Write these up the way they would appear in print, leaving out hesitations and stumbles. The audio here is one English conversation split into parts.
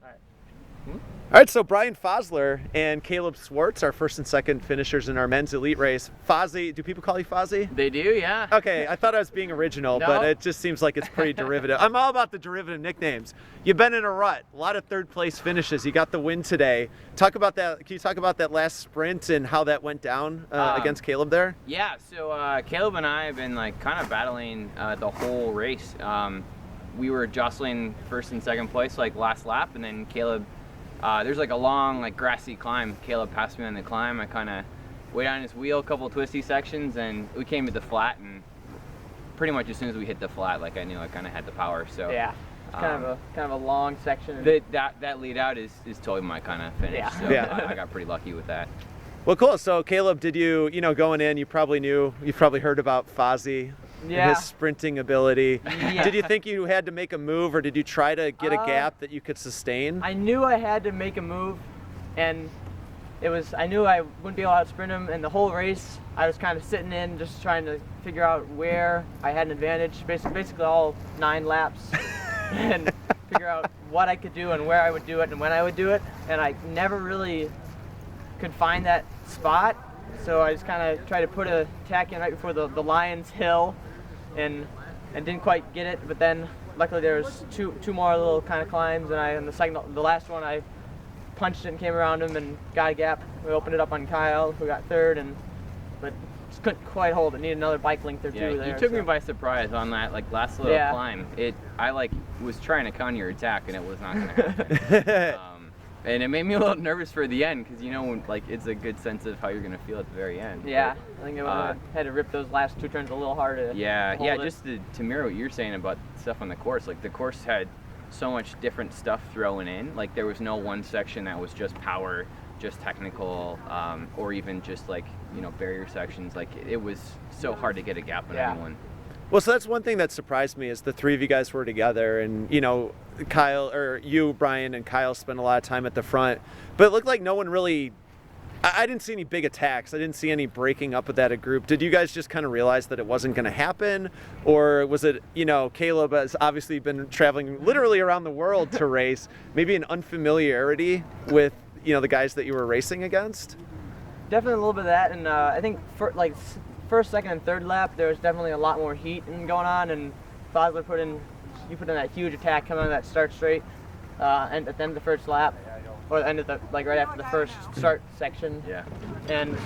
All right, so Bryan Fosler and Caleb Swartz, our first and second finishers in our men's elite race. Fozzie, do people call you Fozzie? They do, yeah. Okay, I thought I was being original, No. but it just seems like it's pretty derivative. I'm all about the derivative nicknames. You've been in a rut, a lot of third place finishes. You got the win today. Talk about that. Can you talk about that last sprint and how that went down against Caleb there? Yeah, so Caleb and I have been like kind of battling the whole race. We were jostling first and second place like last lap, and then Caleb, there's like a long like grassy climb. Caleb passed me on the climb. I kind of went on his wheel, a couple twisty sections, and we came to the flat, and pretty much as soon as we hit the flat, like I knew I kind of had the power. So yeah, it's kind of a long section. That lead out is totally my kind of finish. Yeah. So Yeah. I got pretty lucky with that. Well, cool. So Caleb, did you going in, you've probably heard about Fozzie and Yeah. his sprinting ability. Yeah. Did you think you had to make a move, or did you try to get a gap that you could sustain? I knew I had to make a move, and I knew I wouldn't be able to outsprint him, and the whole race I was kind of sitting in, just trying to figure out where I had an advantage, basically all 9 laps, and figure out what I could do and where I would do it and when I would do it, and I never really could find that spot, so I just kind of tried to put a tack in right before the Lions Hill, and didn't quite get it, but then luckily there was two more little kind of climbs, and the last one I punched it and came around him and got a gap. We opened it up on Kyle, who got third, but just couldn't quite hold it. Needed another bike length or two there. You took me by surprise on that like last little climb. I like was trying to counter attack, and it was not going to happen. And it made me a little nervous for the end, because like it's a good sense of how you're going to feel at the very end. Yeah, I think I had to rip those last 2 turns a little harder. Just to mirror what you're saying about stuff on the course. Like the course had so much different stuff thrown in. Like there was no one section that was just power, just technical, or even just like barrier sections. Like it was so hard to get a gap on anyone. Well, so that's one thing that surprised me is the three of you guys were together, and Kyle, or you, Bryan, and Kyle spent a lot of time at the front, but it looked like no one really. I didn't see any big attacks. I didn't see any breaking up of that group. Did you guys just kind of realize that it wasn't going to happen, or was it Caleb has obviously been traveling literally around the world to race, maybe an unfamiliarity with the guys that you were racing against? Definitely a little bit of that, and I think for first, second, and third lap, there was definitely a lot more heat going on, and Fosler put in that huge attack coming on that start straight, and at the end of the first lap, or the end of right after the first start section. Yeah. And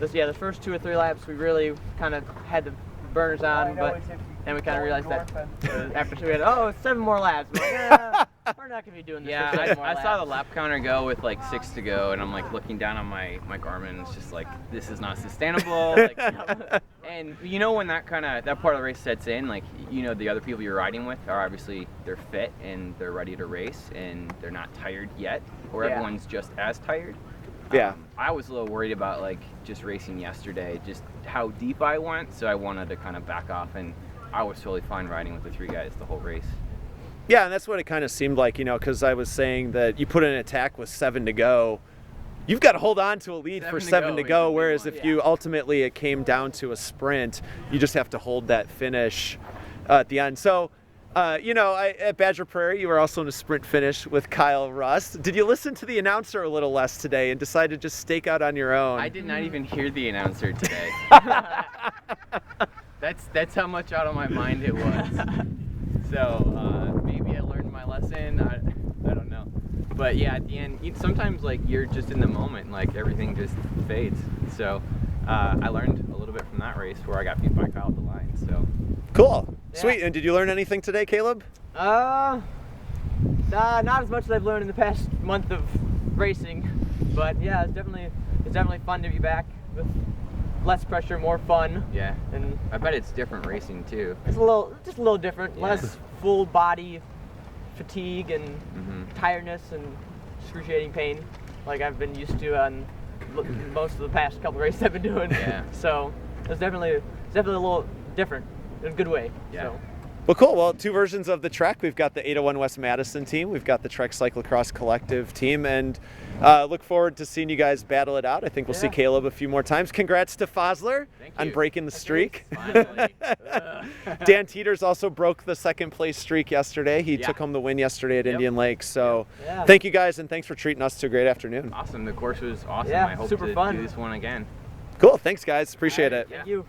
the first 2 or 3 laps, we really kind of had the burners on, but then we kind of realized that after we had 7 more laps. We're not gonna be doing this. Yeah, for 7 more I saw laps. the lap counter go with like 6 to go, and I'm like looking down on my Garmin, and it's just like, this is not sustainable. And when that part of the race sets in, like the other people you're riding with are obviously they're fit and they're ready to race and they're not tired yet, or everyone's just as tired. Yeah. I was a little worried about like just racing yesterday, just how deep I went, so I wanted to kind of back off, and I was totally fine riding with the 3 guys the whole race. Yeah, and that's what it kind of seemed like, because I was saying that you put in an attack with 7 to go. You've got to hold on to a lead for 7 to go, whereas if you ultimately it came down to a sprint, you just have to hold that finish at the end. So, at Badger Prairie, you were also in a sprint finish with Kyle Rust. Did you listen to the announcer a little less today and decide to just stake out on your own? I did not even hear the announcer today. That's how much out of my mind it was. So maybe I learned my lesson. I don't know. But yeah, at the end, sometimes like you're just in the moment, like everything just fades. So I learned a little bit from that race where I got beat by Kyle at the line. So cool, Yeah. Sweet. And did you learn anything today, Caleb? Not as much as I've learned in the past month of racing, but yeah, it's definitely fun to be back with less pressure, more fun. yeah, And I bet it's different racing too. it's just a little different, Yeah. less full body fatigue and tiredness and excruciating pain like I've been used to on most of the past couple races I've been doing. Yeah. So it's definitely a little different in a good way. Yeah. So. Well, cool. Well, two versions of the Trek. We've got the 801 West Madison team. We've got the Trek Cyclocross Collective team. And look forward to seeing you guys battle it out. I think we'll see Caleb a few more times. Congrats to Fosler on breaking the streak. Finally. Dan Teeters also broke the second place streak yesterday. He took home the win yesterday at Indian Lake. So thank you guys, and thanks for treating us to a great afternoon. Awesome. The course was awesome. Yeah, I hope super to fun. do this one again. Cool. Thanks, guys. Appreciate it. Thank you.